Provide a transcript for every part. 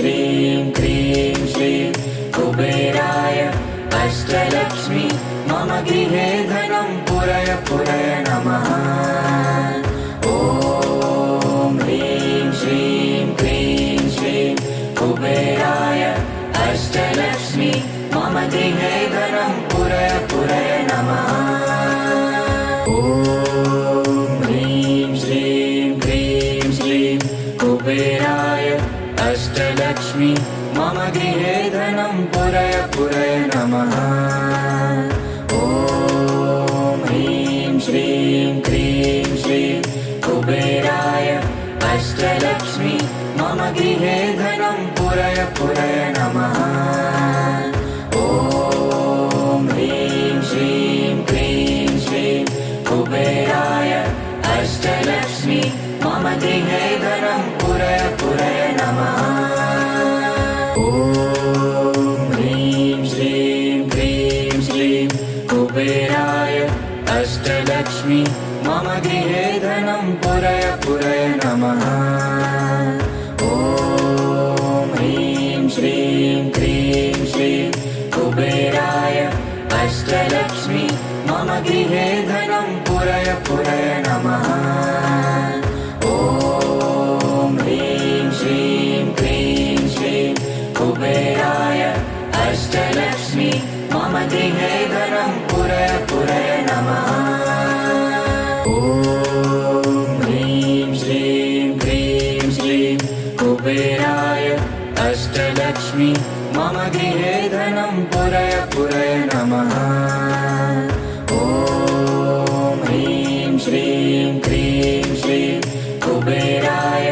श्रीं क्रीं श्रीं कुबेराय अष्टलक्ष्मी मम गृहे धनं पुरय पुरय नमः। ॐ ह्रीं श्रीं क्रीं श्रीं कुबेराय अष्टलक्ष्मी मम गृहे धनं पुरय पुरय नमः। ॐ ह्रीं श्रीं क्रीं श्रीं कुबेराय अष्टलक्ष्मी मम गृहे धनं पुरय पुरय नमः। ॐ ह्रीं श्रीं क्रीं श्रीं कुबेराय अष्टलक्ष्मी मम गृहे धनं पुरय पुरय नमः। ॐ ह्रीं श्रीं क्रीं श्रीं कुबेराय अष्टलक्ष्मी मम गृहे धनं पुरय पुरय नमः। ॐ ह्रीं श्रीं क्रीं श्रीं कुबेराय अष्टलक्ष्मी मम गृहे धनं पुरय पुरय नमः। ॐ ह्रीं श्रीं क्रीं श्रीं कुबेराय अष्टलक्ष्मी मम गृहे धनं पुरय पुरय नमः। ॐ ह्रीं श्रीं क्रीं श्रीं कुबेराय अष्टलक्ष्मी मम गृहे धनं पुरय पुरय नमः। ॐ ह्रीं श्रीं क्रीं श्रीं कुबेराय अष्टलक्ष्मी मम गृहे धनं पुरय पुरय नमः। ॐ ह्रीं श्रीं क्रीं श्रीं कुबेराय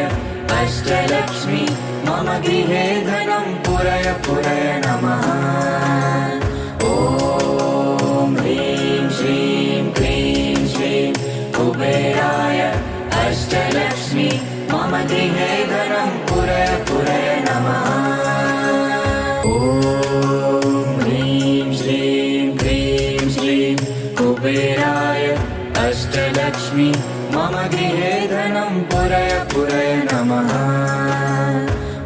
अष्टलक्ष्मी मम गृहे धनं पुरय पुरय नमः। ॐ ह्रीं श्रीं क्रीं श्रीं कुबेराय अष्टलक्ष्मी मम गृहे धनं पुरय पुरय नमः। ॐ ह्रीं श्रीं क्रीं श्रीं कुबेराय अष्टलक्ष्मी मम गृहे धनं पुरय पुरय नमः।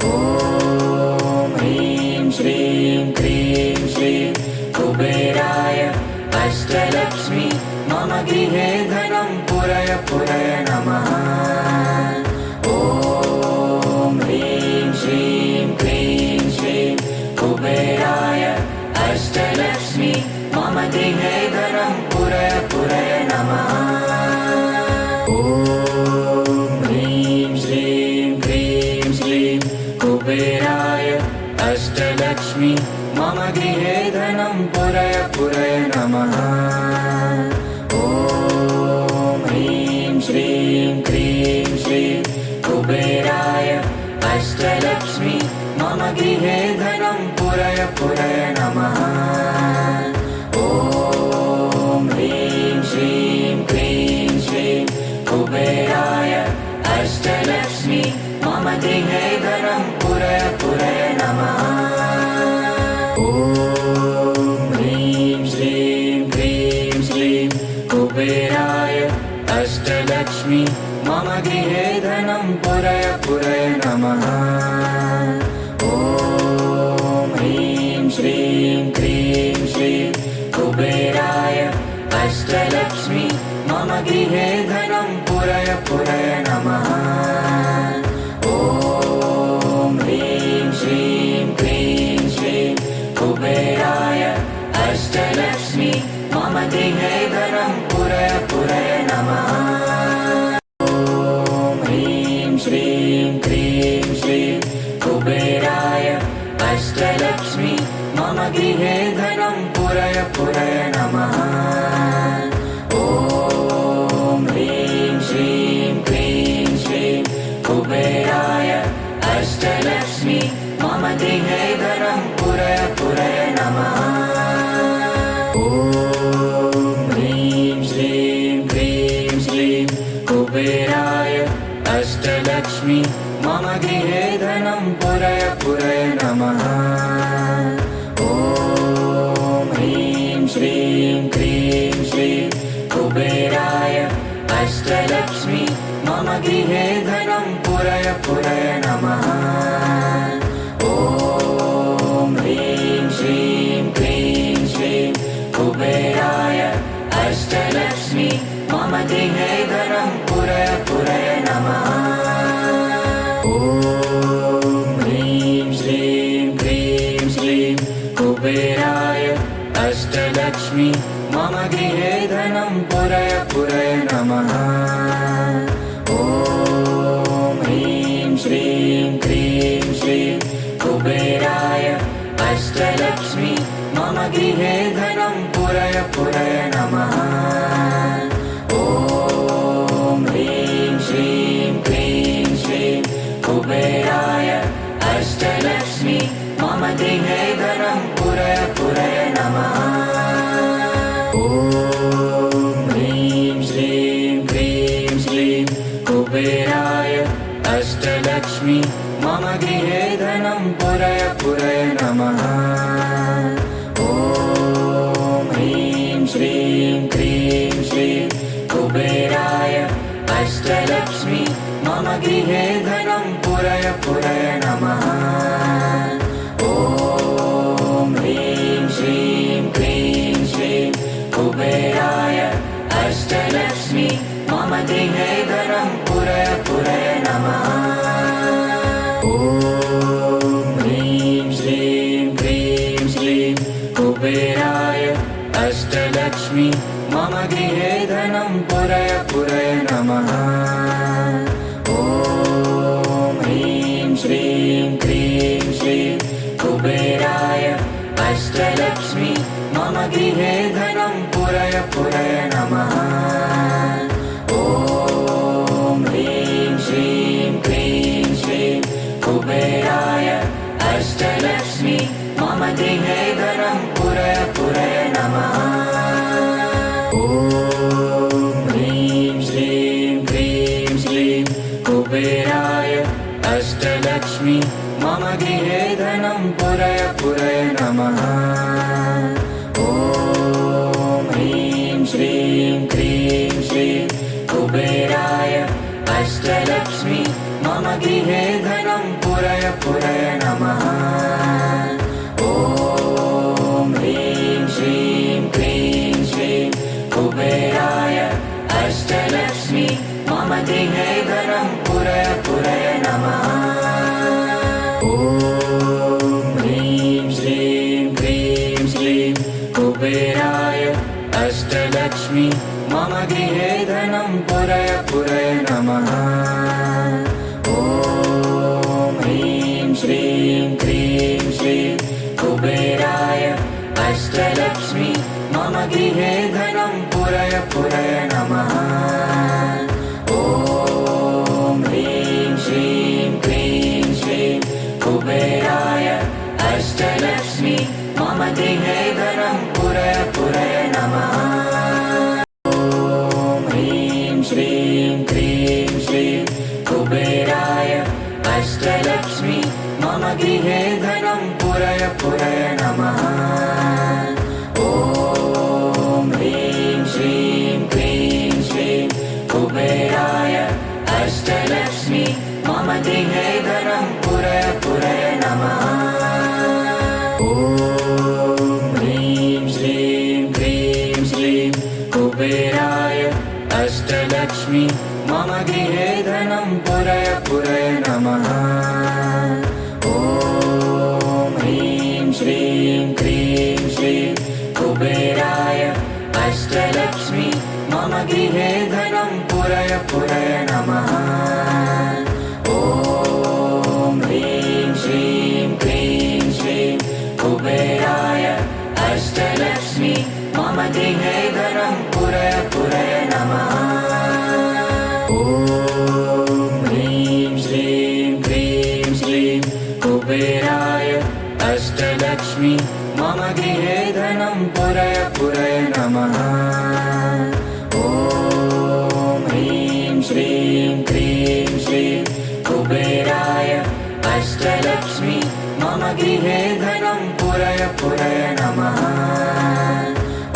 ॐ ह्रीं श्रीं क्रीं श्रीं कुबेराय अष्टलक्ष्मी मम गृहे धनं पुरय पुरय नमः। ॐ ह्रीं श्रीं क्रीं श्रीं कुबेराय अष्टलक्ष्मी मम गृहे धनं पुरय पुरय नमः। ॐ ह्रीं श्रीं क्रीं श्रीं कुबेराय अष्टलक्ष्मी मम गृहे धनं पुरय पुरय नमः। ॐ ह्रीं श्रीं क्रीं श्रीं कुबेराय अष्टलक्ष्मी मम गृहे धनं पुरय पुरय नमः। ॐ ह्रीं श्रीं क्रीं श्रीं कुबेराय अष्टलक्ष्मी मम गृहे धनं पुरय पुरय नमः। ॐ ह्रीं श्रीं क्रीं श्रीं कुबेराय अष्टलक्ष्मी मम गृहे धनं पुरय पुरय नमः। ॐ ह्रीं श्रीं क्रीं श्रीं कुबेराय अष्टलक्ष्मी मम गृहे धनं पुरय पुरय नमः। ॐ ह्रीं श्रीं क्रीं श्रीं कुबेराय अष्टलक्ष्मी मम गृहे धनं पुरय पुरय नमः। ॐ ह्रीं श्रीं क्रीं श्रीं कुबेराय अष्टलक्ष्मी मम गृहे धनं पुरय पुरय नमः। ॐ ह्रीं श्रीं क्रीं श्रीं कुबेराय अष्टलक्ष्मी मम गृहे धनं पुरय पुरय नमः। ॐ ह्रीं श्रीं क्रीं श्रीं कुबेराय अष्टलक्ष्मी मम गृहे धनं पुरय पुरय नमः। ॐ ह्रीं श्रीं क्रीं श्रीं कुबेराय अष्टलक्ष्मी मम गृहे धनं पुरय पुरय नमः। ॐ श्रीं क्रीं श्रीं कुबेराय अष्टलक्ष्मी मम गृहे धनं पुरय पुरय नमः। ॐ ह्रीं श्रीं क्रीं श्रीं कुबेराय अष्टलक्ष्मी मम गृहे धनं पुरय पुरय नमः। ॐ ह्रीं श्रीं क्रीं श्रीं कुबेराय अष्टलक्ष्मी मम गृहे धनं पुरय पुरय नमः। ॐ ह्रीं श्रीं क्रीं श्रीं कुबेराय अष्टलक्ष्मी मम गृहे धनं पुरय पुरय नमः। ॐ ह्रीं श्रीं क्रीं श्रीं कुबेराय अष्टलक्ष्मी मम गृहे धनं पुरय पुरय नमः। ॐ ह्रीं श्रीं क्रीं श्रीं कुबेराय अष्टलक्ष्मी मम गृहे धनं पुरय पुरय नमः। ॐ ह्रीं श्रीं क्रीं श्रीं कुबेराय अष्टलक्ष्मी मम गृहे धनं पुरय पुरय नमः। ॐ ह्रीं श्रीं क्रीं श्रीं कुबेराय अष्टलक्ष्मी मम गृहे धनं पुरय पुरय नमः। ॐ ह्रीं श्रीं क्रीं श्रीं कुबेराय अष्टलक्ष्मी मम गृहे धनं पुरय पुरय नमः। ॐ ह्रीं श्रीं क्रीं श्रीं कुबेराय अष्टलक्ष्मी मम गृहे धनं पुरय पुरय नमः। ॐ ह्रीं श्रीं क्रीं श्रीं कुबेराय अष्टलक्ष्मी मम गृहे धनं पुरय पुरय नमः। ॐ ह्रीं श्रीं क्रीं श्रीं कुबेराय अष्टलक्ष्मी मम गृहे धनं पुरय पुरय नमः। ॐ ह्रीं श्रीं क्रीं श्रीं कुबेराय अष्टलक्ष्मी मम गृहे धनं पुरय पुरय नमः। ॐ ह्रीं श्रीं क्रीं श्रीं कुबेराय अष्टलक्ष्मी मम गृहे धनं पुरय पुरय नमः। ॐ ह्रीं श्रीं क्रीं श्रीं कुबेराय अष्टलक्ष्मी मम गृहे धनं पुरय पुरय नमः। ॐ ह्रीं श्रीं क्रीं श्रीं कुबेराय अष्टलक्ष्मी मम गृहे धनं पुरय पुरय नमः। ॐ ह्रीं श्रीं क्रीं श्रीं कुबेराय अष्टलक्ष्मी मम गृहे धनं पुरय पुरय नमः। ॐ ह्रीं श्रीं क्रीं श्रीं कुबेराय अष्टलक्ष्मी मम गृहे धनं पुरय पुरय नमः। ॐ ह्रीं श्रीं क्रीं श्रीं कुबेराय अष्टलक्ष्मी मम गृहे धनं पुरय पुरय नमः। ॐ ह्रीं श्रीं क्रीं श्रीं कुबेराय अष्टलक्ष्मी मम गृहे धनं पुरय पुरय नमः। ॐ ह्रीं श्रीं क्रीं श्रीं कुबेराय अष्टलक्ष्मी मम गृहे धनं पुरय पुरय नमः।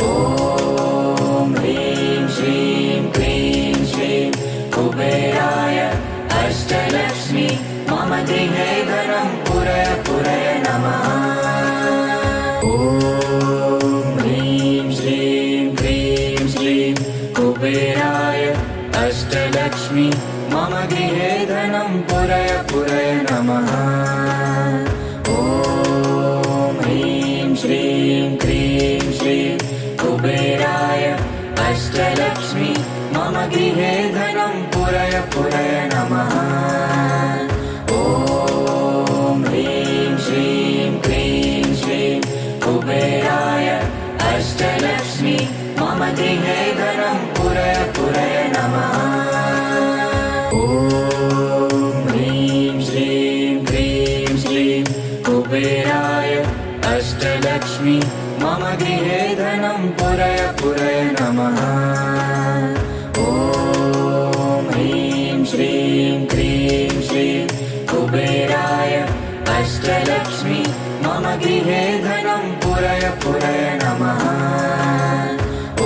ॐ ह्रीं श्रीं क्रीं श्रीं कुबेराय अष्टलक्ष्मी मम गृहे धनं पुरय पुरय नमः। ॐ ह्रीं श्रीं क्रीं श्रीं कुबेराय अष्टलक्ष्मी मम गृहे धनं पुरय पुरय नमः। ॐ ह्रीं श्रीं क्रीं श्रीं कुबेराय अष्टलक्ष्मी मम गृहे धनं पुरय पुरय नमः। ॐ अष्टलक्ष्मी मम गृहे धनं पुरय पुरय नमः। ॐ ह्रीं श्रीं क्रीं श्रीं कुबेराय अष्टलक्ष्मी मम गृहे धनं पुरय पुरय नमः।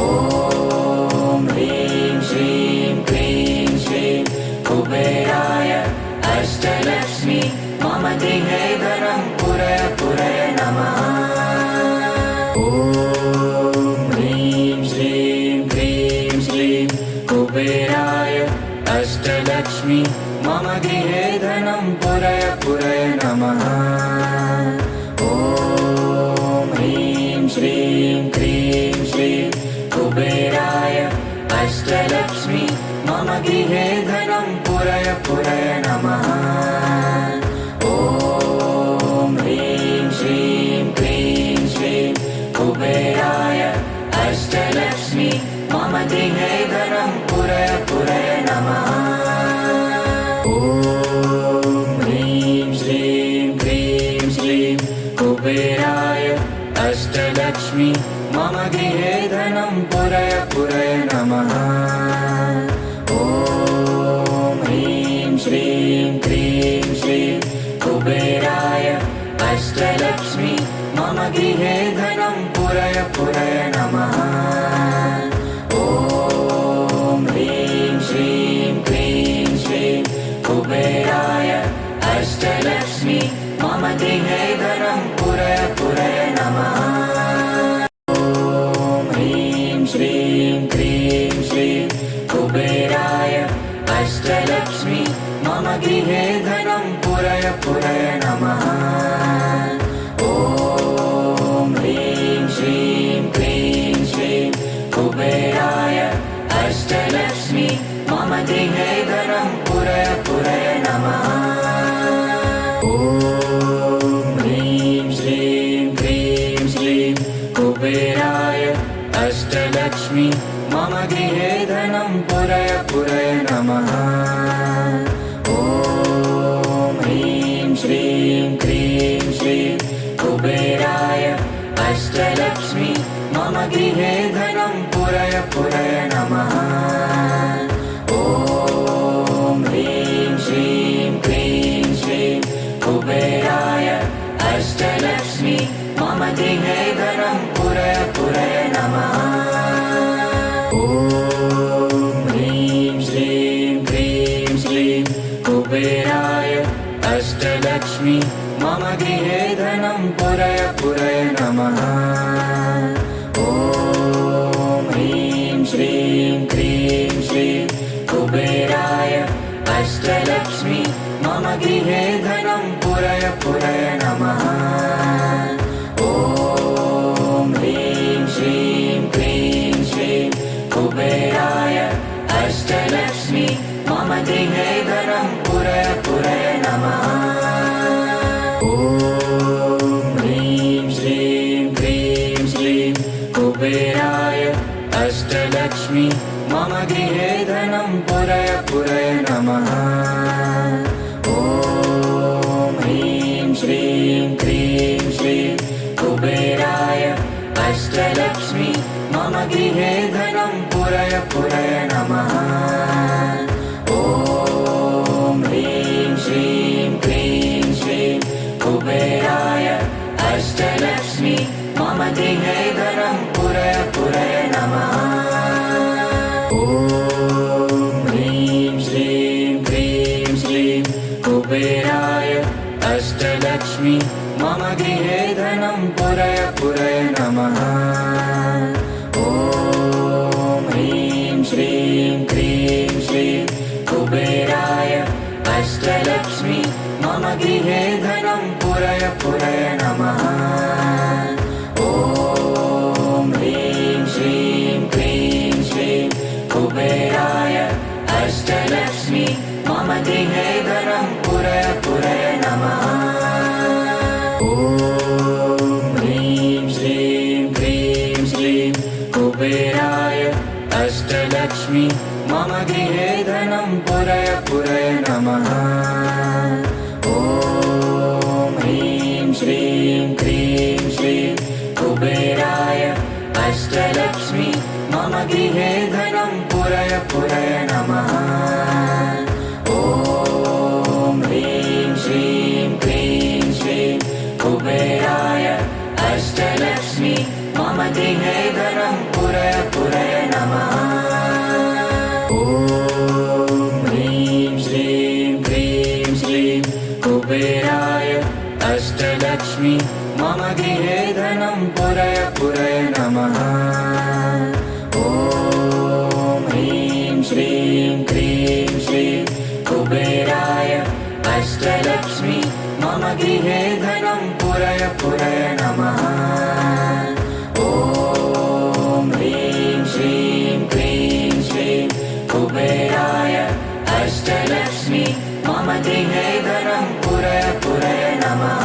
ॐ ह्रीं श्रीं क्रीं श्रीं कुबेराय अष्टलक्ष्मी मम गृहे धनं पुरय पुरय नमः। ॐ ह्रीं श्रीं क्रीं श्रीं कुबेराय अष्टलक्ष्मी मम गृहे धनं पुरय पुरय नमः। ॐ ह्रीं श्रीं क्रीं श्रीं कुबेराय अष्टलक्ष्मी मम गृहे धनं पुरय पुरय नमः। ॐ ह्रीं श्रीं क्रीं श्रीं कुबेराय अष्टलक्ष्मी मम गृहे धनं पुरय पुरय नमः। ॐ ह्रीं श्रीं क्रीं श्रीं कुबेराय अष्टलक्ष्मी मम गृहे धनं पुरय पुरय नमः। ॐ ह्रीं श्रीं क्रीं श्रीं कुबेराय अष्टलक्ष्मी मम गृहे धनं पुरय पुरय नमः। ॐ ह्रीं श्रीं क्रीं श्रीं कुबेराय अष्टलक्ष्मी मम गृहे धनं पुरय पुरय नमः। ॐ ह्रीं श्रीं क्रीं श्रीं कुबेराय अष्टलक्ष्मी मम गृहे धनं पुरय पुरय नमः। ॐ ह्रीं श्रीं क्रीं श्रीं कुबेराय अष्टलक्ष्मी मम गृहे धनं पुरय पुरय नमः। ॐ ह्रीं श्रीं क्रीं श्रीं कुबेराय अष्टलक्ष्मी मम गृहे धनं पुरय पुरय नमः। ॐ ह्रीं श्रीं क्रीं श्रीं कुबेराय अष्टलक्ष्मी मम गृहे धनं पुरय पुरय नमः। ॐ ह्रीं श्रीं क्रीं श्रीं कुबेराय अष्टलक्ष्मी मम गृहे धनं पुरय पुरय नमः। ॐ ह्रीं श्रीं क्रीं श्रीं कुबेराय अष्टलक्ष्मी मम गृहे धनं पुरय पुरय नमः। ॐ ह्रीं श्रीं क्रीं श्रीं कुबेराय अष्टलक्ष्मी मम गृहे धनं पुरय पुरय नमः। ॐ ह्रीं श्रीं क्रीं श्रीं कुबेराय अष्टलक्ष्मी मम गृहे धनं पुरय पुरय नमः। ॐ ह्रीं श्रीं क्रीं श्रीं कुबेराय अष्टलक्ष्मी मम गृहे धनं पुरय पुरय नमः। ॐ ह्रीं श्रीं क्रीं श्रीं कुबेराय अष्टलक्ष्मी मम गृहे धनं पुरय पुरय नमः। ॐ ह्रीं श्रीं क्रीं श्रीं कुबेराय अष्टलक्ष्मी मम गृहे धनं पुरय पुरय नमः। ॐ ह्रीं श्रीं क्रीं श्रीं कुबेराय अष्टलक्ष्मी मम गृहे धनं पुरय पुरय नमः। ॐ ह्रीं श्रीं क्रीं श्रीं कुबेराय अष्टलक्ष्मी मम गृहे धनं पुरय पुरय नमः। ॐ ह्रीं श्रीं क्रीं श्रीं कुबेराय अष्टलक्ष्मी मम गृहे धनं पुरय पुरय नमः। ॐ ह्रीं श्रीं क्रीं श्रीं कुबेराय अष्टलक्ष्मी मम गृहे धनं पुरय पुरय नमः। ॐ ह्रीं श्रीं क्रीं श्रीं गृहे धनं पुरय पुरय नमः। ॐ ह्रीं श्रीं क्रीं श्रीं कुबेराय अष्टलक्ष्मी मम गृहे धनं पुरय पुरय नमः। ॐ ह्रीं श्रीं क्रीं श्रीं कुबेराय अष्टलक्ष्मी मम गृहे धनं पुरय पुरय नमः। ॐ ह्रीं श्रीं क्रीं श्रीं कुबेराय अष्टलक्ष्मी मम गृहे धनं पुरय पुरय नमः।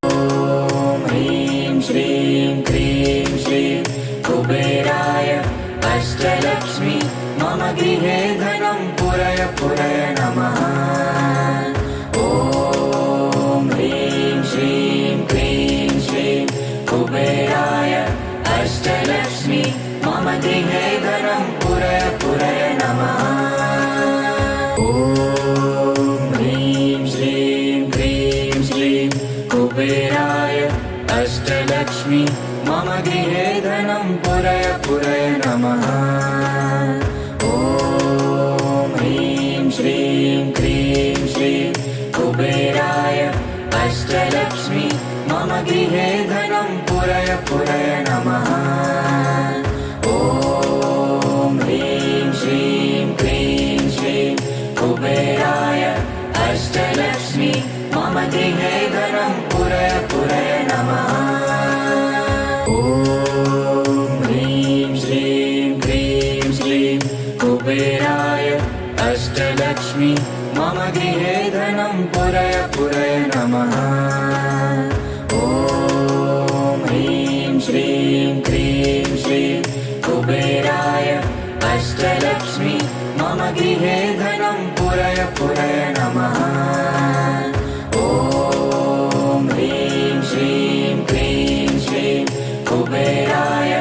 ॐ ह्रीं श्रीं क्रीं श्रीं कुबेराय अष्टलक्ष्मी मम गृहे धनं पुरय पुरय नमः। ॐ ह्रीं श्रीं क्रीं श्रीं कुबेराय अष्टलक्ष्मी मम गृहे धनं पुरय पुरय नमः। ॐ ह्रीं श्रीं क्रीं श्रीं कुबेराय अष्टलक्ष्मी मम गृहे धनं पुरय पुरय नमः। ॐ ह्रीं श्रीं क्रीं श्रीं कुबेराय अष्टलक्ष्मी मम गृहे धनं पुरय पुरय नमः। ॐ ह्रीं श्रीं क्रीं श्रीं कुबेराय अष्टलक्ष्मी मम गृहे धनं पुरय पुरय नमः। ॐ ह्रीं श्रीं क्रीं श्रीं कुबेराय अष्टलक्ष्मी मम गृहे धनं पुरय पुरय नमः। ॐ ह्रीं श्रीं क्रीं श्रीं कुबेराय अष्टलक्ष्मी मम गृहे धनं पुरय पुरय नमः। ॐ ह्रीं श्रीं क्रीं श्रीं कुबेराय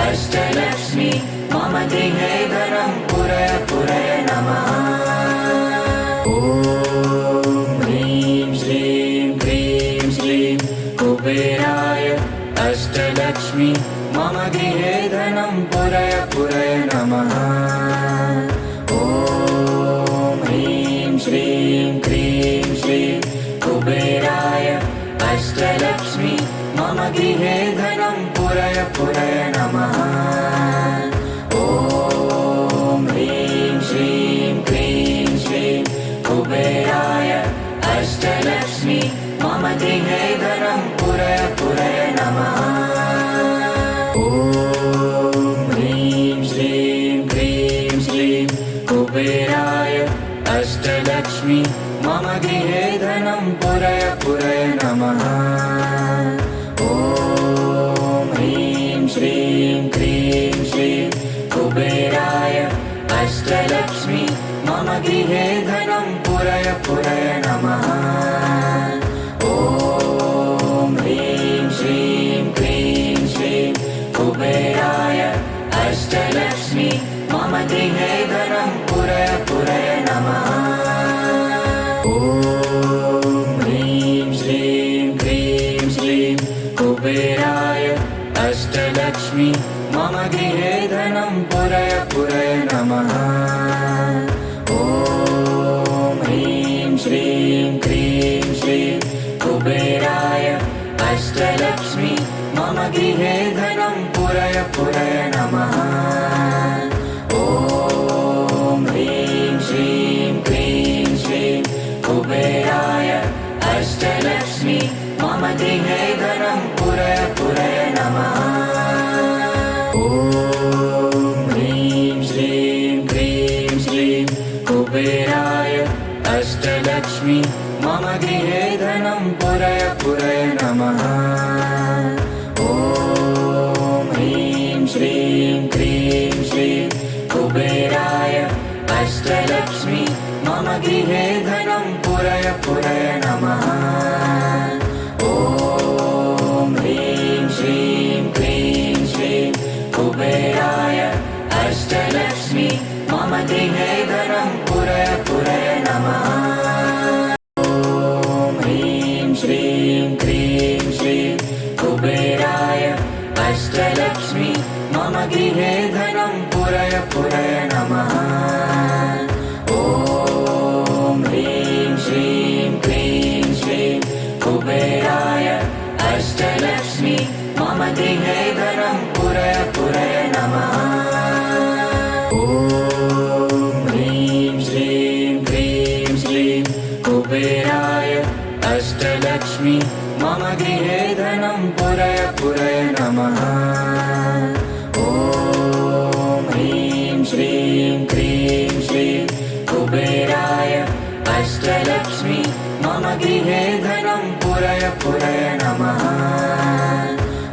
अष्टलक्ष्मी मम गृहे धनं पुरय पुरय नमः। ॐ ह्रीं श्रीं क्रीं श्रीं कुबेराय अष्टलक्ष्मी मम गृहे धनं पुरय पुरय नमः। ॐ ह्रीं श्रीं क्रीं श्रीं कुबेराय अष्टलक्ष्मी मम गृहे धनं पुरय पुरय नमः। ॐ ह्रीं श्रीं क्रीं श्रीं कुबेराय अष्टलक्ष्मी मम गृहे धनं पुरय पुरय नमः। ॐ ह्रीं श्रीं क्रीं श्रीं कुबेराय अष्टलक्ष्मी मम गृहे धनं पुरय पुरय नमः। ॐ ह्रीं श्रीं क्रीं श्रीं कुबेराय अष्टलक्ष्मी मम गृहे धनं पुरय पुरय नमः। ॐ ह्रीं श्रीं क्रीं श्रीं कुबेराय अष्टलक्ष्मी मम गृहे धनं पुरय पुरय नमः। ॐ ह्रीं श्रीं क्रीं श्रीं कुबेराय अष्टलक्ष्मी मम गृहे धनं पुरय पुरय नमः। ॐ ह्रीं श्रीं क्रीं श्रीं कुबेराय अष्टलक्ष्मी मम गृहे धनं पुरय पुरय नमः। ॐ ह्रीं श्रीं क्रीं श्रीं कुबेराय अष्टलक्ष्मी मम गृहे धनं पुरय पुरय नमः। ॐ ह्रीं श्रीं क्रीं श्रीं कुबेराय अष्टलक्ष्मी मम गृहे धनं पुरय पुरय नमः। ॐ ह्रीं श्रीं क्रीं श्रीं कुबेराय अष्टलक्ष्मी मम गृहे धनं पुरय पुरय नमः। ॐ ह्रीं श्रीं क्रीं श्रीं कुबेराय अष्टलक्ष्मी मम गृहे धनं पुरय पुरय नमः। ॐ ह्रीं श्रीं क्रीं श्रीं कुबेराय गृहे धनं पुरय पुरय नमः। ॐ ह्रीं श्रीं क्लीं श्रीं कुबेराय अष्टलक्ष्मी मम गृहे धनं पुरय पुरय नमः। ॐ ह्रीं श्रीं क्लीं श्रीं कुबेराय अष्टलक्ष्मी मम गृहे धनं पुरय पुरय नमः। ॐ ह्रीं श्रीं क्लीं श्रीं कुबेराय अष्टलक्ष्मी मम गृहे धनं पुरय पुरय नमः।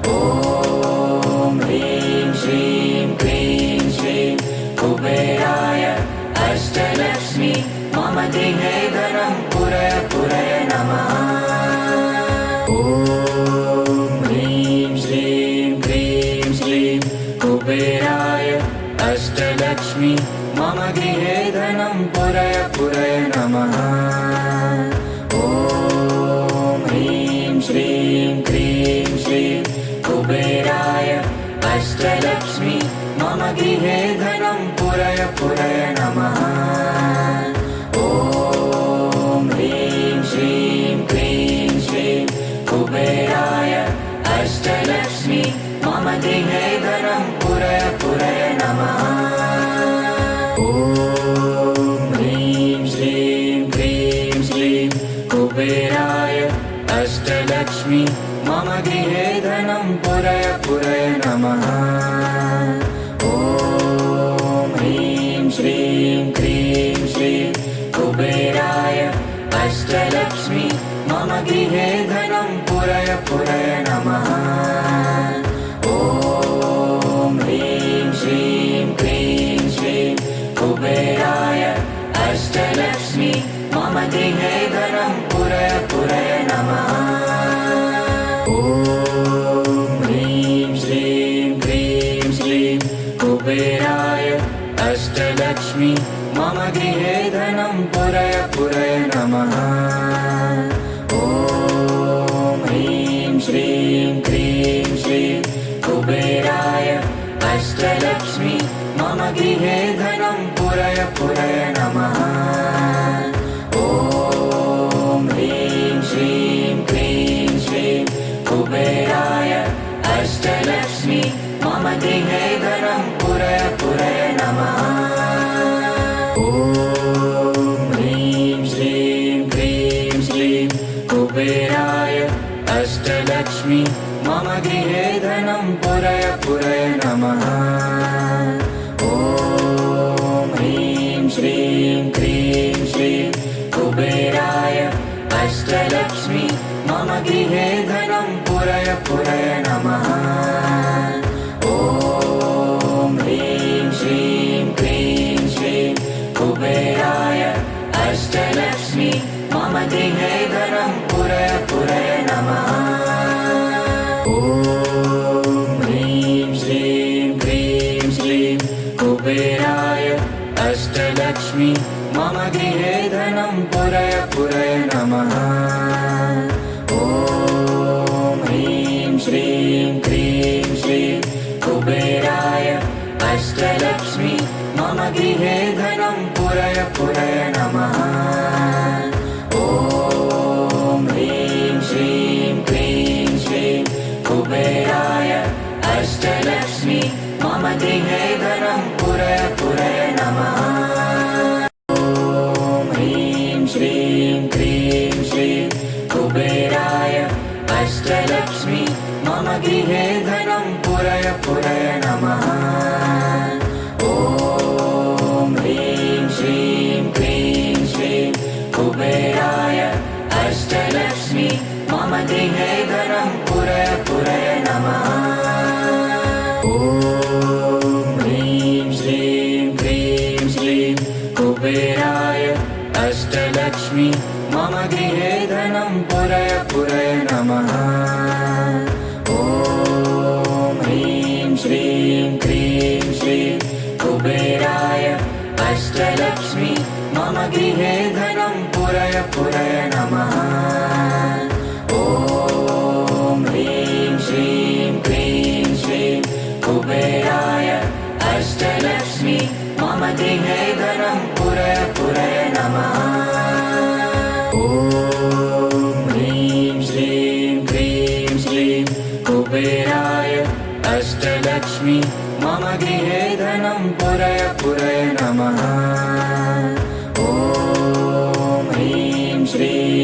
ॐ ह्रीं श्रीं क्लीं श्रीं कुबेराय अष्टलक्ष्मी मम गृहे धनं पुरय पुरय नमः। ॐ ह्रीं श्रीं क्लीं श्रीं कुबेराय अष्टलक्ष्मी मम गृहे धनं पुरय पुरय नमः। ॐ ह्रीं श्रीं क्लीं श्रीं कुबेराय अष्टलक्ष्मी मम गृहे धनं पुरय पुरय नमः। ॐ ह्रीं श्रीं क्लीं श्रीं कुबेराय अष्टलक्ष्मी मम गृहे धनं पुरय पुरय नमः। ॐ ह्रीं श्रीं क्लीं श्रीं कुबेराय अष्टलक्ष्मी मम गृहे धनं पुरय पुरय नमः। ॐ ह्रीं श्रीं क्लीं श्रीं कुबेराय अष्टलक्ष्मी मम गृहे धनं पुरय पुरय नमः। ॐ ह्रीं श्रीं क्लीं श्रीं कुबेराय अष्टलक्ष्मी मम गृहे धनं पुरय पुरय नमः। ॐ ह्रीं श्रीं क्लीं श्रीं कुबेराय अष्टलक्ष्मी मम गृहे धनं पुरय पुरय नमः। ॐ ह्रीं श्रीं क्लीं श्रीं कुबेराय अष्टलक्ष्मी मम गृहे धनं पुरय पुरय नमः। ॐ ह्रीं श्रीं क्लीं श्रीं कुबेराय अष्टलक्ष्मी मम गृहे धनं पुरय पुरय नमः। ॐ ह्रीं श्रीं क्लीं श्रीं कुबेराय अष्टलक्ष्मी मम गृहे धनं पुरय पुरय नमः। ॐ ह्रीं श्रीं क्लीं श्रीं कुबेराय अष्टलक्ष्मी मम गृहे धनं पुरय पुरय नमः। ॐ ह्रीं श्रीं क्लीं श्रीं कुबेराय अष्टलक्ष्मी मम गृहे धनं पुरय पुरय नमः। ॐ ह्रीं श्रीं क्लीं श्रीं कुबेराय अष्टलक्ष्मी मम गृहे धनं पुरय पुरय नमः। ॐ ह्रीं श्रीं क्लीं श्रीं कुबेराय अष्टलक्ष्मी मम गृहे धनं पुरय पुरय नमः। ॐ ह्रीं श्रीं क्लीं श्रीं कुबेराय अष्टलक्ष्मी मम गृहे धनं पुरय पुरय नमः। ॐ ह्रीं श्रीं क्लीं श्रीं कुबेराय अष्टलक्ष्मी मम गृहे धनं पुरय पुरय नमः। ॐ ह्रीं श्रीं क्लीं श्रीं कुबेराय अष्टलक्ष्मी मम गृहे धनं पुरय पुरय नमः। ॐ ह्रीं श्रीं क्लीं श्रीं कुबेराय अष्टलक्ष्मी मम गृहे धनं पुरय पुरय नमः। ॐ ह्रीं श्रीं क्लीं श्रीं कुबेराय अष्टलक्ष्मी मम गृहे धनं पुरय पुरय नमः। ॐ ह्रीं श्रीं क्लीं श्रीं कुबेराय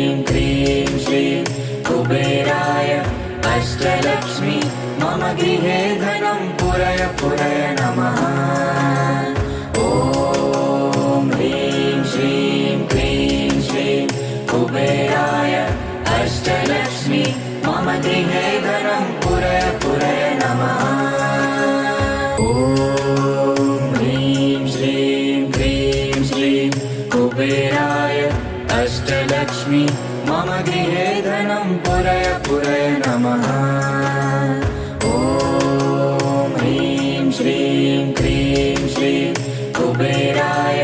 श्रीं क्रीं श्रीं कुबेराय अष्टलक्ष्मी मम गृहे धनं पुरय पुरय नमः। ॐ ह्रीं श्रीं क्रीं श्रीं कुबेराय अष्टलक्ष्मी मम गृहे धनं पुरय पुरय नमः। ॐ ह्रीं श्रीं क्रीं श्रीं कुबेराय अष्टलक्ष्मी मम गृहे धनं पुरय पुरय नमः। ॐ ह्रीं श्रीं क्रीं श्रीं कुबेराय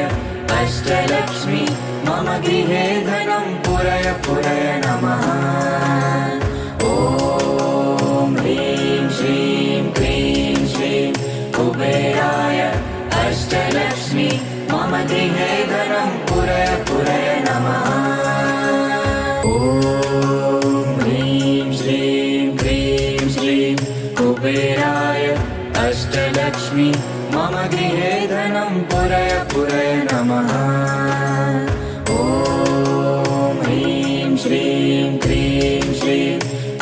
अष्टलक्ष्मी मम गृहे धनं पुरय पुरय नमः। ॐ ह्रीं श्रीं क्रीं श्रीं कुबेराय अष्टलक्ष्मी मम गृहे धनं पुरय पुरय नमः। ॐ ह्रीं श्रीं क्रीं श्रीं कुबेराय अष्टलक्ष्मी मम गृहे धनं पुरय पुरय नमः। ॐ ह्रीं श्रीं क्रीं श्रीं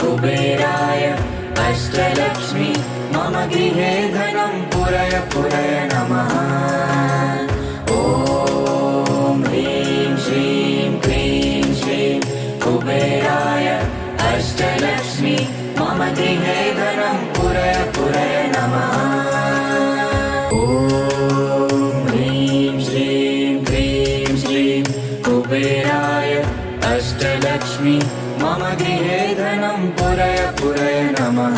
कुबेराय अष्टलक्ष्मी मम गृहे धनं पुरय पुरय नमः। ॐ ह्रीं श्रीं क्रीं श्रीं कुबेराय अष्टलक्ष्मी मम गृहे धनं पुरय पुरय नमः। ॐ ह्रीं श्रीं क्रीं श्रीं कुबेराय अष्टलक्ष्मी मम गृहे धनं पुरय पुरय नमः।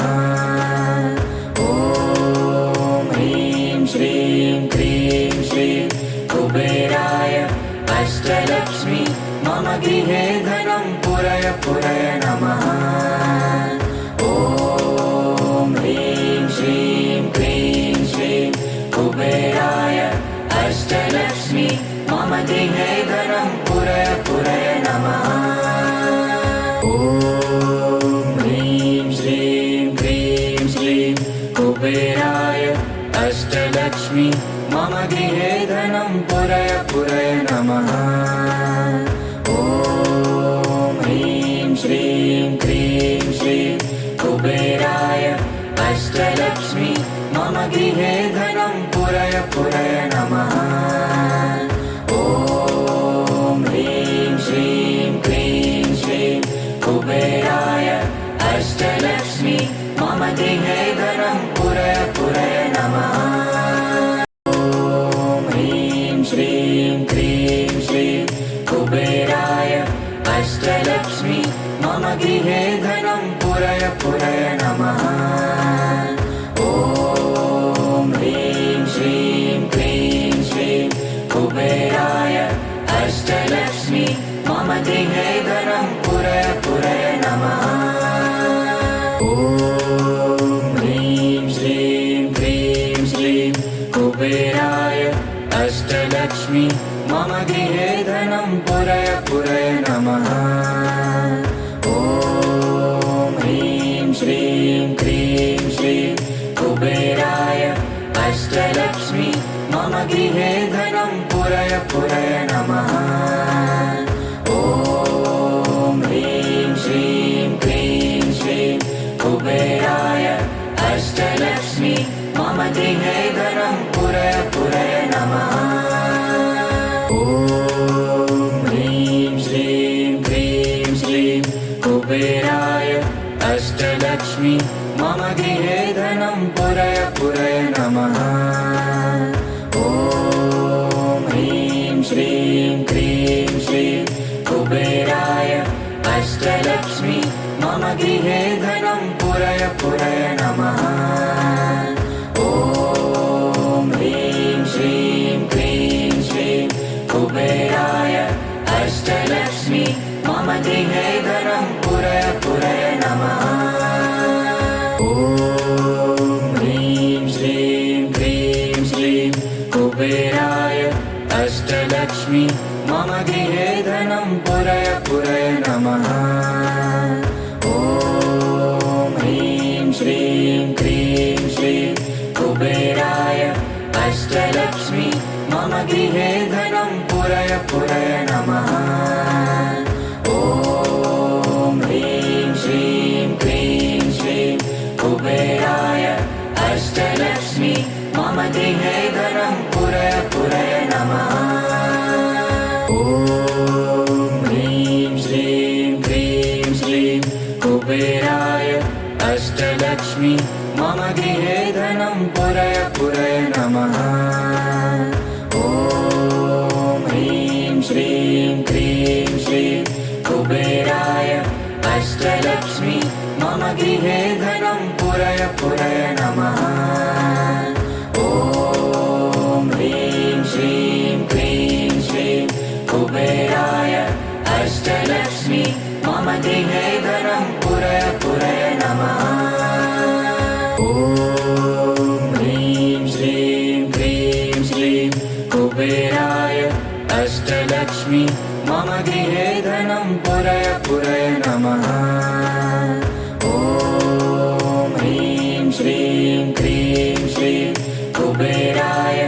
ॐ ह्रीं श्रीं क्रीं श्रीं कुबेराय अष्टलक्ष्मी मम गृहे धनं पुरय पुरय नमः। ॐ ह्रीं श्रीं क्रीं श्रीं कुबेराय अष्टलक्ष्मी मम गृहे धनं पुरय पुरय नमः। ॐ ह्रीं श्रीं क्रीं श्रीं कुबेराय अष्टलक्ष्मी मम गृहे धनं पुरय पुरय नमः। ॐ ह्रीं श्रीं क्रीं श्रीं कुबेराय अष्टलक्ष्मी मम गृहे धनं पुरय पुरय नमः। ॐ ह्रीं श्रीं क्रीं श्रीं कुबेराय अष्टलक्ष्मी मम गृहे धनं पुरय पुरय नमः। ॐ ह्रीं श्रीं क्रीं श्रीं कुबेराय अष्टलक्ष्मी मम गृहे धनं पुरय पुरय नमः। ॐ ह्रीं श्रीं क्रीं श्रीं कुबेराय अष्टलक्ष्मी मम गृहे धनं पुरय पुरय नमः। ॐ ह्रीं श्रीं क्रीं श्रीं कुबेराय अष्टलक्ष्मी मम गृहे धनं पुरय पुरय नमः। ॐ ह्रीं श्रीं क्रीं श्रीं कुबेराय अष्टलक्ष्मी मम गृहे धनं पुरय पुरय नमः। ॐ ह्रीं श्रीं क्रीं श्रीं कुबेराय अष्टलक्ष्मी मम गृहे धनं पुरय पुरय नमः। ॐ ह्रीं श्रीं क्रीं श्रीं कुबेराय अष्टलक्ष्मी मम गृहे धनं पुरय पुरय नमः। ॐ ह्रीं श्रीं क्रीं श्रीं कुबेराय अष्टलक्ष्मी मम गृहे धनं पुरय पुरय नमः। ॐ ह्रीं श्रीं क्रीं श्रीं कुबेराय अष्टलक्ष्मी मम गृहे धनं पुरय पुरय नमः। ॐ ह्रीं श्रीं क्रीं श्रीं कुबेराय अष्टलक्ष्मी मम गृहे धनं पुरय पुरय नमः। ॐ ह्रीं श्रीं क्रीं श्रीं कुबेराय अष्टलक्ष्मी मम गृहे धनं पुरय पुरय नमः। ॐ कुबेराय अष्टलक्ष्मी मम गृहे धनं पुरय पुरय नमः। ॐ ह्रीं श्रीं क्रीं श्रीं कुबेराय अष्टलक्ष्मी मम गृहे धनं पुरय पुरय नमः। ॐ ह्रीं श्रीं क्रीं श्रीं कुबेराय अष्टलक्ष्मी मम गृहे धनं पुरय पुरय नमः। ॐ ह्रीं श्रीं क्रीं श्रीं कुबेराय अष्टलक्ष्मी मम गृहे धनं पुरय पुरय नमः। ॐ ह्रीं श्रीं क्रीं श्रीं कुबेराय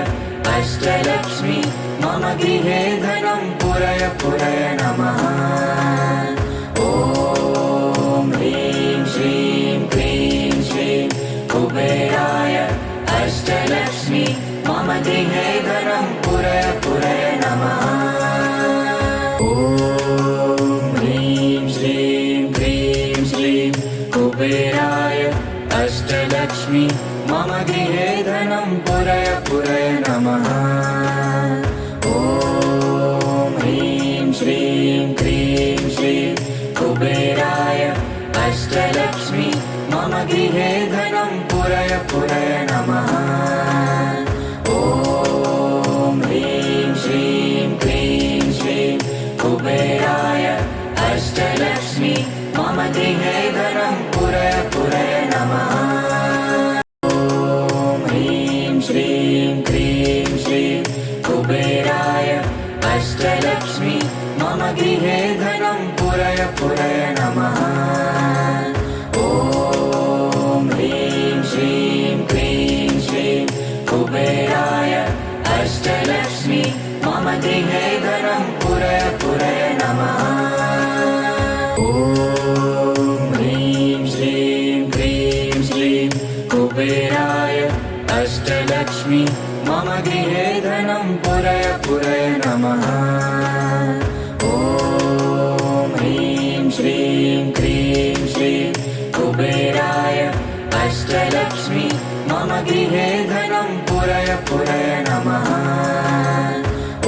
अष्टलक्ष्मी मम गृहे धनं पुरय पुरय नमः। ॐ ह्रीं श्रीं क्रीं श्रीं कुबेराय अष्टलक्ष्मी मम गृहे धनं पुरय पुरय नमः। ॐ ह्रीं श्रीं क्रीं श्रीं कुबेराय अष्टलक्ष्मी मम गृहे धनं पुरय पुरय नमः। ॐ ह्रीं श्रीं क्रीं श्रीं कुबेराय अष्टलक्ष्मी मम गृहे धनं पुरय पुरय नमः। ॐ ह्रीं श्रीं क्रीं श्रीं कुबेराय अष्टलक्ष्मी मम गृहे धनं पुरय पुरय नमः। ॐ ह्रीं श्रीं क्रीं श्रीं कुबेराय अष्टलक्ष्मी मम गृहे धनं पुरय पुरय नमः। ॐ ह्रीं श्रीं क्रीं श्रीं कुबेराय अष्टलक्ष्मी मम गृहे धनं पुरय पुरय नमः। ॐ ह्रीं श्रीं क्रीं श्रीं कुबेराय अष्टलक्ष्मी मम गृहे धनं पुरय पुरय नमः। ॐ ह्रीं श्रीं क्रीं श्रीं कुबेराय अष्टलक्ष्मी मम गृहे धनं पुरय पुरय नमः।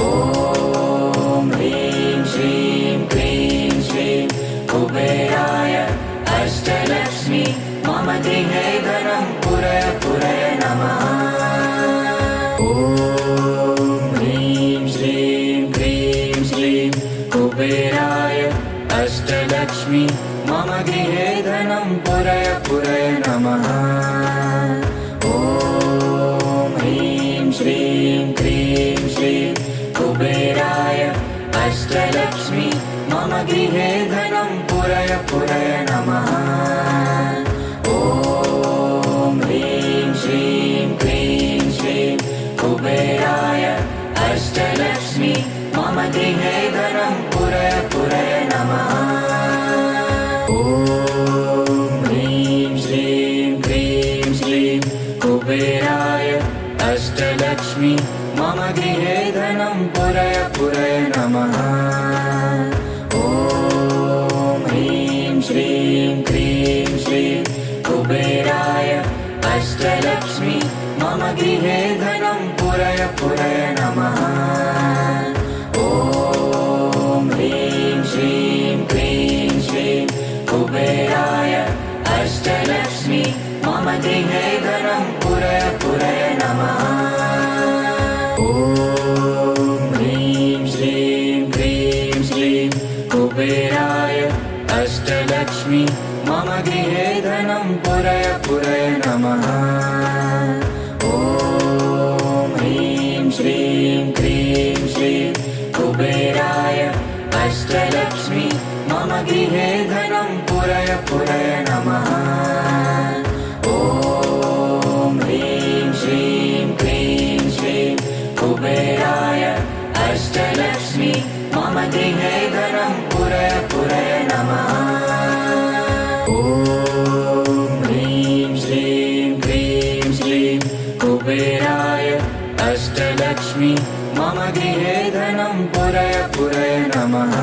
ॐ ह्रीं श्रीं क्रीं श्रीं कुबेराय अष्टलक्ष्मी मम गृहे धनं पुरय पुरय नमः। ॐ ह्रीं श्रीं क्रीं श्रीं कुबेराय अष्टलक्ष्मी मम गृहे धनं पुरय पुरय नमः। ॐ ह्रीं श्रीं क्रीं श्रीं कुबेराय अष्टलक्ष्मी मम गृहे धनं पुरय पुरय नमः। ॐ ह्रीं श्रीं क्रीं श्रीं कुबेराय अष्टलक्ष्मी मम गृहे धनं पुरय पुरय नमः। ॐ ह्रीं श्रीं क्रीं श्रीं कुबेराय अष्टलक्ष्मी मम गृहे धनं पुरय पुरय नमः। ॐ ह्रीं श्रीं क्रीं श्रीं कुबेराय अष्टलक्ष्मी मम गृहे धनं पुरय पुरय नमः। ॐ ह्रीं श्रीं क्रीं श्रीं कुबेराय अष्टलक्ष्मी मम गृहे धनं पुरय पुरय नमः। ॐ ह्रीं श्रीं क्रीं श्रीं कुबेराय अष्टलक्ष्मी मम गृहे धनं पुरय पुरय नमः। ॐ ह्रीं श्रीं क्रीं श्रीं कुबेराय अष्टलक्ष्मी मम गृहे धनं पुरय पुरय नमः। ॐ ह्रीं श्रीं क्रीं श्रीं कुबेराय अष्टलक्ष्मी मम गृहे धनं पुरय पुरय नमः। ॐ ह्रीं श्रीं क्रीं श्रीं कुबेराय अष्टलक्ष्मी मम गृहे धनं पुरय पुरय नमः।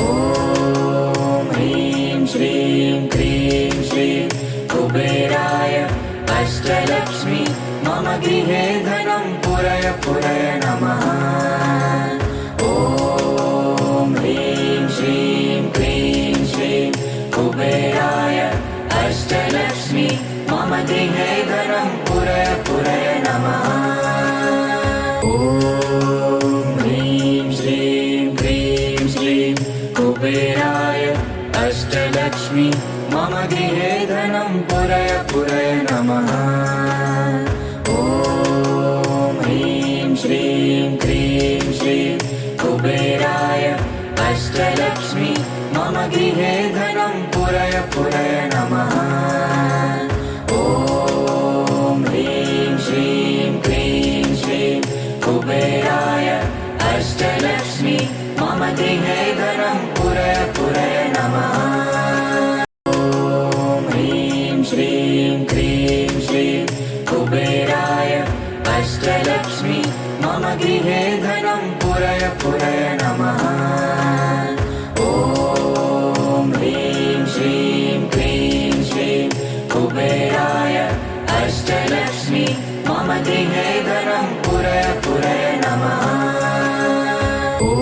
ॐ ह्रीं श्रीं क्रीं श्रीं कुबेराय अष्टलक्ष्मी मम गृहे धनं पुरय पुरय नमः। ॐ ह्रीं श्रीं क्रीं श्रीं कुबेराय अष्टलक्ष्मी मम गृहे धनं पुरय पुरय नमः। ॐ ह्रीं श्रीं क्रीं श्रीं कुबेराय अष्टलक्ष्मी मम गृहे धनं पुरय पुरय नमः। ॐ ह्रीं श्रीं क्रीं श्रीं कुबेराय अष्टलक्ष्मी मम गृहे धनं पुरय पुरय नमः। ॐ ह्रीं श्रीं क्रीं श्रीं कुबेराय अष्टलक्ष्मी मम गृहे धनं पुरय पुरय नमः। ॐ ह्रीं श्रीं क्रीं श्रीं कुबेराय अष्टलक्ष्मी मम गृहे धनं पुरय पुरय नमः। ॐ ह्रीं श्रीं क्रीं श्रीं कुबेराय अष्टलक्ष्मी मम गृहे धनं पुरय पुरय नमः। ॐ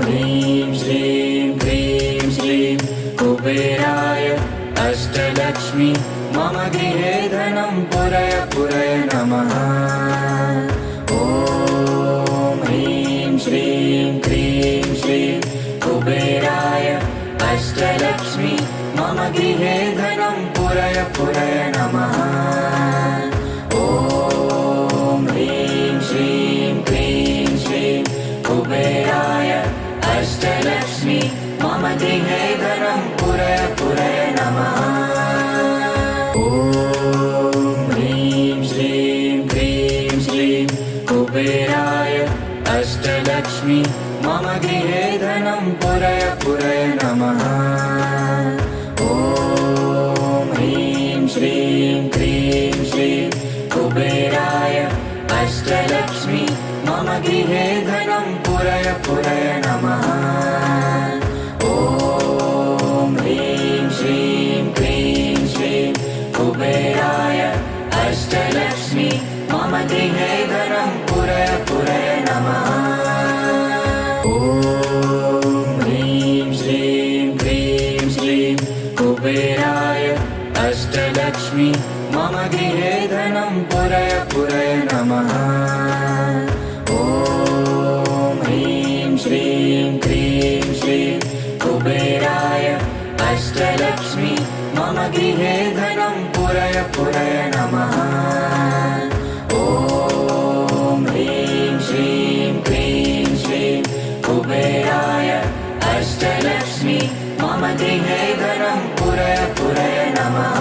ह्रीं श्रीं क्रीं श्रीं कुबेराय अष्टलक्ष्मी मम गृहे धनं पुरय पुरय नमः। ॐ ह्रीं श्रीं क्रीं श्रीं कुबेराय अष्टलक्ष्मी मम गृहे धनं पुरय पुरय नमः। ॐ ह्रीं श्रीं क्रीं श्रीं कुबेराय अष्टलक्ष्मी मम गृहे धनं पुरय पुरय नमः। ॐ ह्रीं श्रीं क्रीं श्रीं कुबेराय अष्टलक्ष्मी मम गृहे धनं पुरय पुरय नमः। ॐ ह्रीं श्रीं क्रीं श्रीं कुबेराय अष्टलक्ष्मी मम गृहे धनं पुरय पुरय नमः। ॐ ह्रीं श्रीं क्रीं श्रीं कुबेराय अष्टलक्ष्मी मम गृहे धनं पुरय पुरय नमः। ॐ ह्रीं श्रीं क्रीं श्रीं कुबेराय अष्टलक्ष्मी मम गृहे धनं पुरय पुरय नमः। ॐ ह्रीं श्रीं क्रीं श्रीं कुबेराय अष्टलक्ष्मी मम गृहे धनं पुरय पुरय नमः। ॐ ह्रीं श्रीं क्रीं श्रीं कुबेराय अष्टलक्ष्मी मम गृहे धनं पुरय पुरय नमः।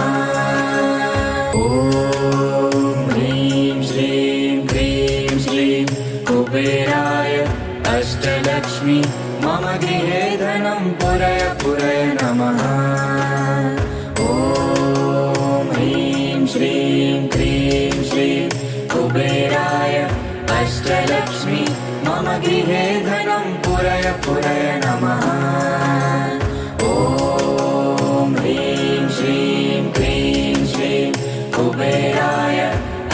ॐ ह्रीं श्रीं क्रीं श्रीं कुबेराय अष्टलक्ष्मी मम गृहे धनं पुरय पुरय नमः। ॐ ह्रीं श्रीं क्रीं श्रीं कुबेराय अष्टलक्ष्मी मम गृहे धनं पुरय पुरय नमः। ॐ ह्रीं श्रीं क्रीं श्रीं कुबेराय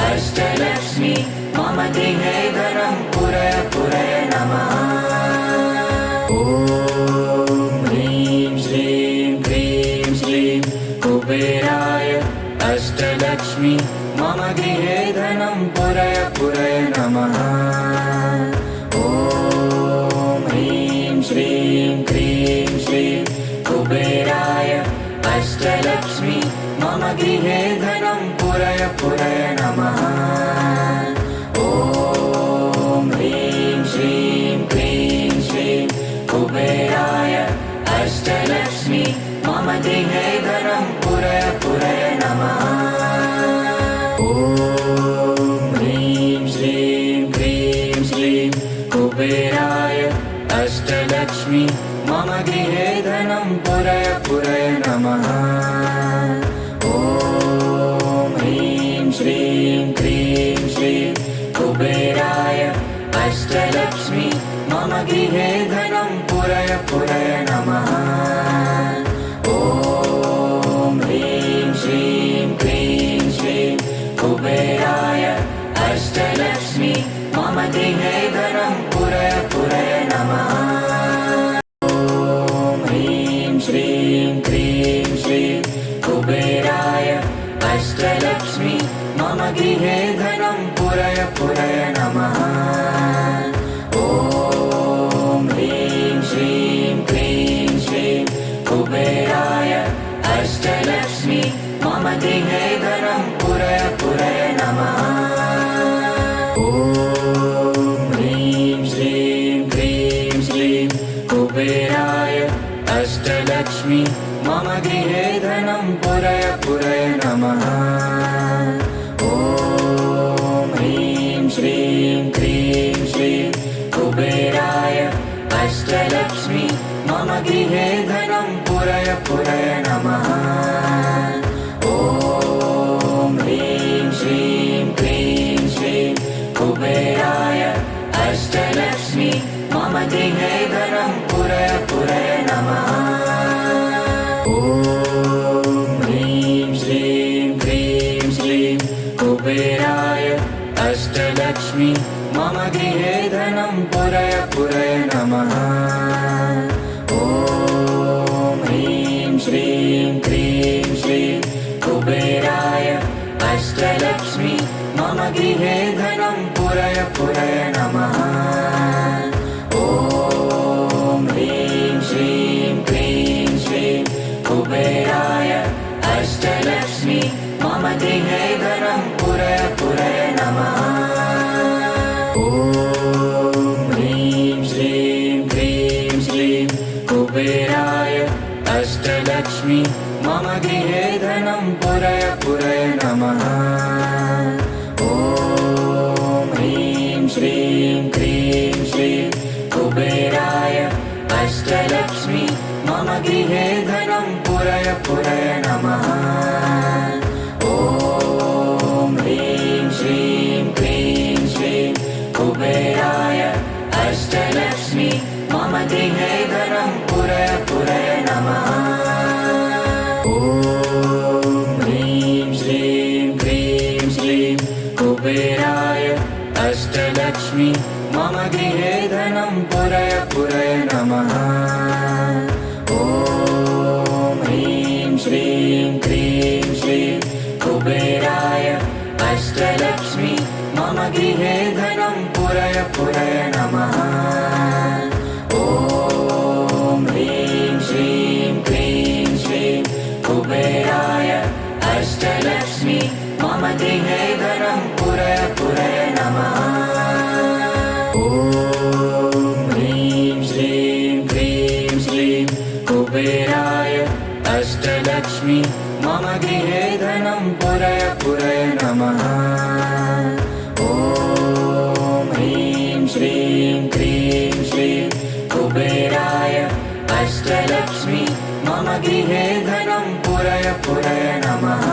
अष्टलक्ष्मी मम गृहे धनं पुरय पुरय नमः। ॐ ह्रीं श्रीं क्रीं श्रीं कुबेराय अष्टलक्ष्मी मम गृहे धनं पुरय पुरय नमः। ॐ ह्रीं श्रीं क्रीं श्रीं कुबेराय अष्टलक्ष्मी मम गृहे धनं पुरय पुरय नमः। ॐ ह्रीं श्रीं क्रीं श्रीं कुबेराय अष्टलक्ष्मी मम गृहे धनं पुरय पुरय नमः। ॐ ह्रीं श्रीं क्रीं श्रीं कुबेराय अष्टलक्ष्मी मम गृहे धनं पुरय पुरय नमः। ॐ ह्रीं श्रीं क्रीं श्रीं कुबेराय अष्टलक्ष्मी मम गृहे धनं पुरय पुरय नमः। ॐ अष्टलक्ष्मी मम गृहे धनं पुरय पुरय नमः। ॐ ह्रीं श्रीं क्लीं श्रीं कुबेराय अष्टलक्ष्मी मम गृहे धनं पुरय पुरय नमः। ॐ ह्रीं श्रीं क्लीं श्रीं कुबेराय अष्टलक्ष्मी मम गृहे धनं पुरय पुरय नमः। ॐ ह्रीं श्रीं क्लीं श्रीं कुबेराय अष्टलक्ष्मी मम गृहे धनं पुरय पुरय नमः। ॐ ह्रीं श्रीं क्लीं श्रीं कुबेराय अष्टलक्ष्मी मम गृहे धनं पुरय पुरय नमः। ॐ ह्रीं श्रीं क्लीं श्रीं कुबेराय अष्टलक्ष्मी मम गृहे धनं पुरय पुरय नमः। ॐ ह्रीं श्रीं क्लीं श्रीं कुबेराय अष्टलक्ष्मी मम गृहे धनं पुरय पुरय नमः। ॐ ह्रीं श्रीं क्लीं श्रीं कुबेराय अष्टलक्ष्मी मम गृहे धनं पुरय पुरय नमः। ॐ ह्रीं श्रीं क्लीं श्रीं कुबेराय अष्टलक्ष्मी मम गृहे धनं पुरय पुरय नमः। ॐ ह्रीं श्रीं क्लीं श्रीं कुबेराय अष्टलक्ष्मी मम गृहे धनं पुरय पुरय नमः। ॐ ह्रीं श्रीं क्लीं श्रीं कुबेराय अष्टलक्ष्मी मम गृहे धनं पुरय पुरय नमः। ॐ ह्रीं श्रीं क्लीं श्रीं कुबेराय अष्टलक्ष्मी मम गृहे धनं पुरय पुरय नमः। ॐ ह्रीं श्रीं क्लीं श्रीं कुबेराय अष्टलक्ष्मी मम गृहे धनं पुरय पुरय नमः। ॐ ह्रीं श्रीं क्लीं श्रीं कुबेराय अष्टलक्ष्मी मम गृहे धनं पुरय पुरय नमः। ॐ ह्रीं श्रीं क्लीं श्रीं कुबेराय अष्टलक्ष्मी मम गृहे धनं पुरय पुरय नमः। ॐ ह्रीं श्रीं क्लीं श्रीं कुबेराय अष्टलक्ष्मी मम गृहे धनं पुरय पुरय नमः।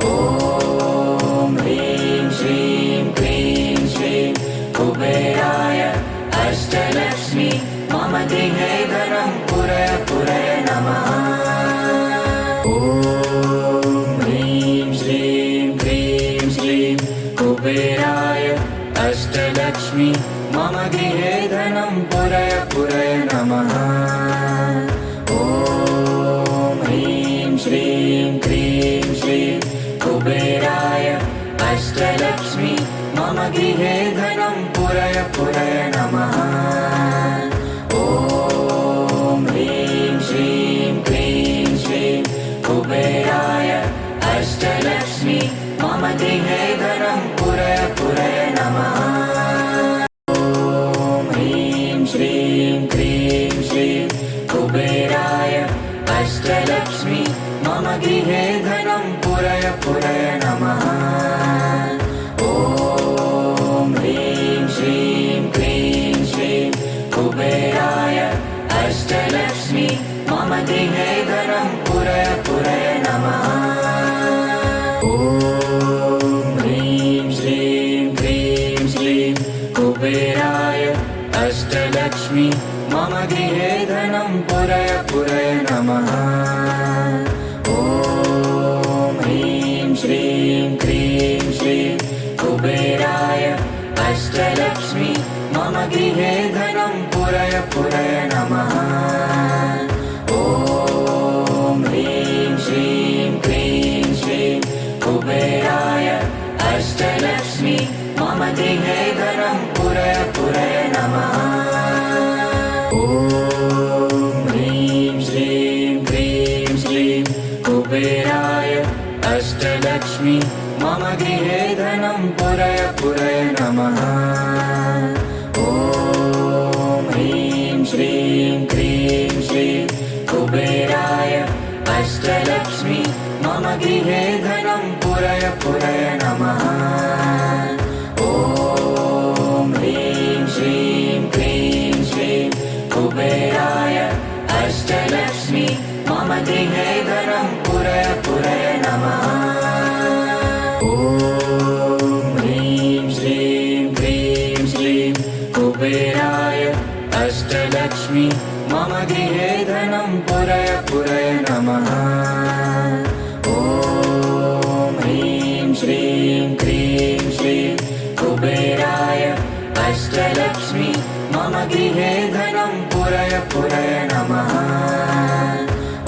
ॐ ह्रीं श्रीं क्लीं श्रीं कुबेराय अष्टलक्ष्मी मम गृहे धनं पुरय पुरय नमः। ॐ ह्रीं श्रीं क्लीं श्रीं कुबेराय अष्टलक्ष्मी मम गृहे धनं पुरय पुरय नमः। ॐ ह्रीं श्रीं क्लीं श्रीं कुबेराय अष्टलक्ष्मी मम गृहे धनं पुरय पुरय नमः। ॐ ह्रीं श्रीं क्लीं श्रीं कुबेराय अष्टलक्ष्मी मम गृहे धनं पुरय पुरय नमः। ॐ ह्रीं श्रीं क्लीं श्रीं कुबेराय अष्टलक्ष्मी मम गृहे धनं पुरय पुरय नमः। ॐ ह्रीं श्रीं क्लीं श्रीं कुबेराय अष्टलक्ष्मी मम गृहे धनं पुरय पुरय नमः। ॐ ह्रीं श्रीं क्लीं श्रीं कुबेराय अष्टलक्ष्मी मम गृहे धनं पुरय पुरय नमः। ॐ ह्रीं श्रीं क्लीं श्रीं कुबेराय अष्टलक्ष्मी मम गृहे धनं पुरय पुरय नमः। ॐ ह्रीं श्रीं क्लीं श्रीं गृहे धनं पुरय पुरय नमः। ॐ ह्रीं श्रीं क्रीं श्रीं कुबेराय अष्टलक्ष्मी मम गृहे धनं पुरय पुरय नमः। ॐ ह्रीं श्रीं क्रीं श्रीं कुबेराय अष्टलक्ष्मी मम गृहे धनं पुरय पुरय नमः। ॐ ह्रीं श्रीं क्रीं श्रीं कुबेराय अष्टलक्ष्मी मम गृहे धनं पुरय पुरय नमः। ॐ ह्रीं श्रीं क्रीं श्रीं कुबेराय अष्टलक्ष्मी मम गृहे धनं पुरय पुरय नमः।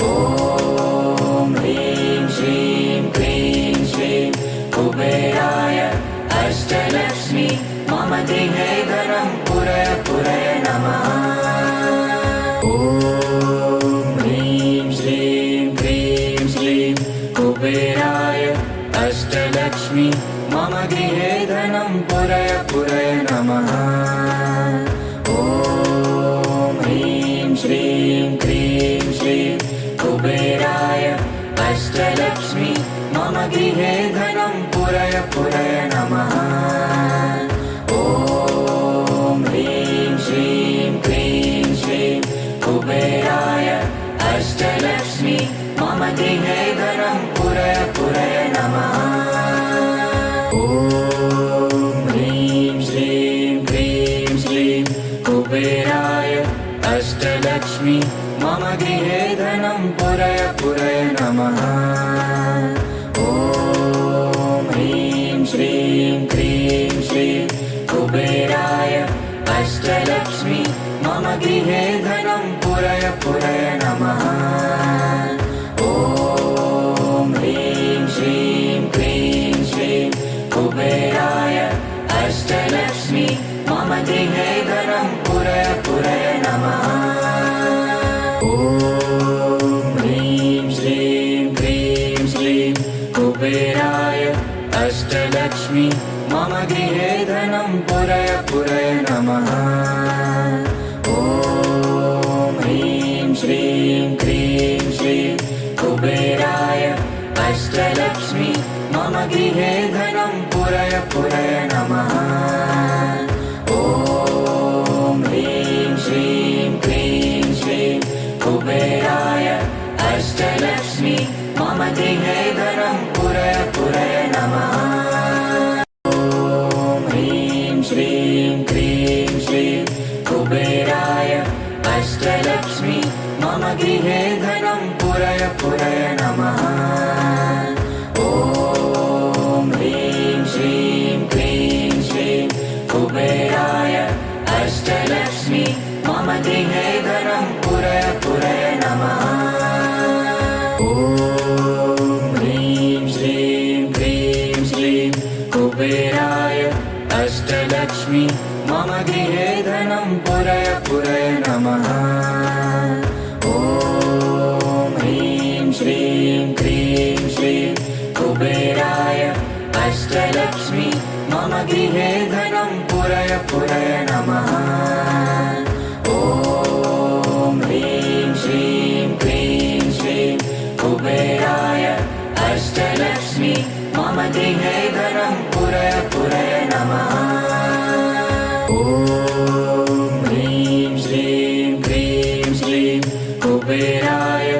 ॐ ह्रीं श्रीं क्रीं श्रीं कुबेराय अष्टलक्ष्मी मम गृहे धनं पुरय पुरय नमः। ॐ ह्रीं श्रीं क्रीं श्रीं कुबेराय अष्टलक्ष्मी मम गृहे धनं पुरय पुरय नमः। ॐ ह्रीं श्रीं क्रीं श्रीं कुबेराय अष्टलक्ष्मी मम गृहे धनं पुरय पुरय नमः। ॐ ह्रीं श्रीं क्रीं श्रीं कुबेराय अष्टलक्ष्मी मम गृहे धनं पुरय पुरय नमः। ॐ ह्रीं श्रीं क्रीं श्रीं कुबेराय अष्टलक्ष्मी मम गृहे धनं पुरय पुरय नमः। ॐ ह्रीं श्रीं क्रीं श्रीं कुबेराय अष्टलक्ष्मी मम गृहे धनं पुरय पुरय नमः। ॐ ह्रीं श्रीं क्रीं श्रीं कुबेराय अष्टलक्ष्मी मम गृहे धनं पुरय पुरय नमः। ॐ ह्रीं श्रीं क्रीं श्रीं कुबेराय अष्टलक्ष्मी मम गृहे धनं पुरय पुरय नमः। ॐ ह्रीं श्रीं क्रीं श्रीं कुबेराय अष्टलक्ष्मी मम गृहे धनं पुरय पुरय नमः। ॐ ह्रीं श्रीं क्रीं श्रीं कुबेराय अष्टलक्ष्मी मम गृहे धनं पुरय पुरय नमः। ॐ ह्रीं श्रीं क्रीं श्रीं कुबेराय अष्टलक्ष्मी मम गृहे धनं पुरय पुरय नमः। ॐ ह्रीं श्रीं क्रीं श्रीं कुबेराय अष्टलक्ष्मी मम गृहे धनं पुरय पुरय नमः। ॐ ह्रीं श्रीं क्रीं श्रीं कुबेराय अष्टलक्ष्मी मम गृहे धनं पुरय पुरय नमः। ॐ ह्रीं श्रीं क्रीं श्रीं कुबेराय अष्टलक्ष्मी मम गृहे धनं पुरय पुरय नमः। ॐ ह्रीं श्रीं क्रीं श्रीं कुबेराय अष्टलक्ष्मी मम गृहे धनं पुरय पुरय नमः। ॐ ह्रीं श्रीं क्रीं श्रीं कुबेराय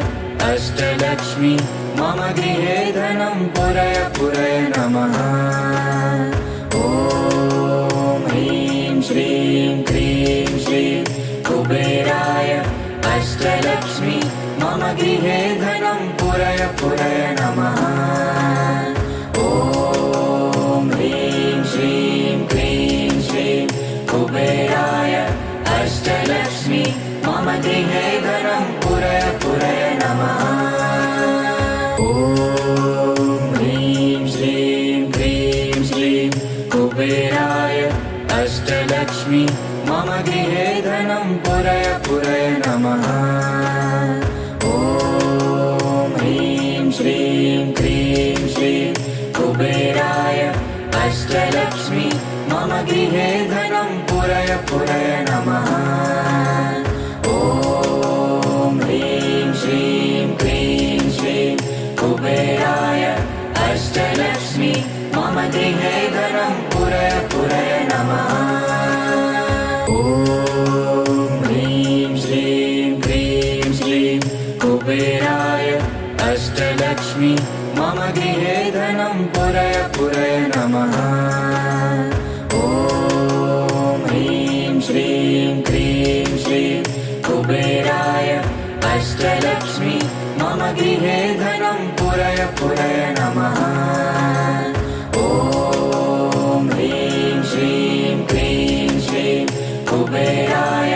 अष्टलक्ष्मी मम गृहे धनं पुरय पुरय नमः। ॐ ह्रीं श्रीं क्रीं श्रीं कुबेराय अष्टलक्ष्मी मम गृहे धनं पुरय पुरय नमः। ॐ ह्रीं श्रीं क्रीं श्रीं कुबेराय अष्टलक्ष्मी मम गृहे धनं पुरय पुरय नमः। ॐ ह्रीं श्रीं क्रीं श्रीं कुबेराय अष्टलक्ष्मी मम गृहे धनं पुरय पुरय नमः। ॐ ह्रीं श्रीं क्रीं श्रीं कुबेराय अष्टलक्ष्मी मम गृहे धनं पुरय पुरय नमः ॐ ह्रीं श्रीं क्लीं श्रीं कुबेराय अष्टलक्ष्मी मम गृहे धनं पुरय पुरय नमः ॐ ह्रीं श्रीं क्लीं श्रीं कुबेराय अष्टलक्ष्मी मम गृहे धनं पुरय पुरय नमः ॐ ह्रीं श्रीं क्लीं श्रीं कुबेराय अष्टलक्ष्मी मम गृहे धनं पुरय पुरय नमः ॐ ह्रीं श्रीं क्लीं श्रीं कुबेराय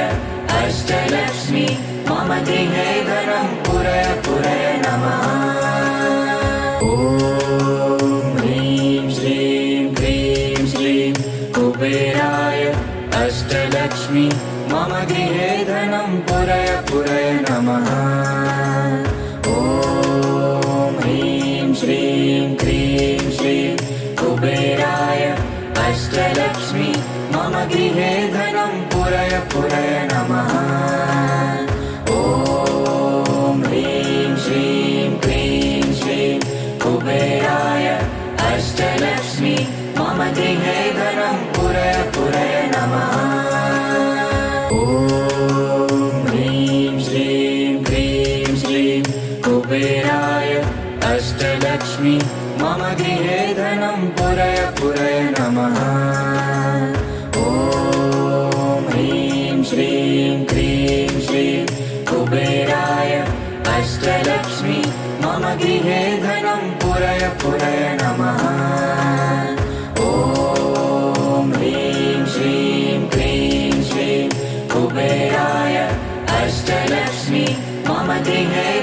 अष्टलक्ष्मी मम गृहे धनं पुरय पुरय नमः ॐ ह्रीं श्रीं क्लीं श्रीं कुबेराय अष्टलक्ष्मी मम गृहे धनं पुरय पुरय नमः ॐ ह्रीं श्रीं क्लीं श्रीं कुबेराय अष्टलक्ष्मी मम गृहे धनं पुरय पुरय नमः ॐ ह्रीं श्रीं क्लीं श्रीं कुबेराय अष्टलक्ष्मी मम गृहे धनं पुरय पुरय नमः ॐ ह्रीं श्रीं क्लीं श्रीं कुबेराय अष्टलक्ष्मी मम गृहे धनं पुरय पुरय नमः ॐ ह्रीं श्रीं क्लीं श्रीं कुबेराय अष्टलक्ष्मी मम गृहे धनं पुरय पुरय नमः ॐ ह्रीं श्रीं क्लीं श्रीं कुबेराय अष्टलक्ष्मी मम गृहे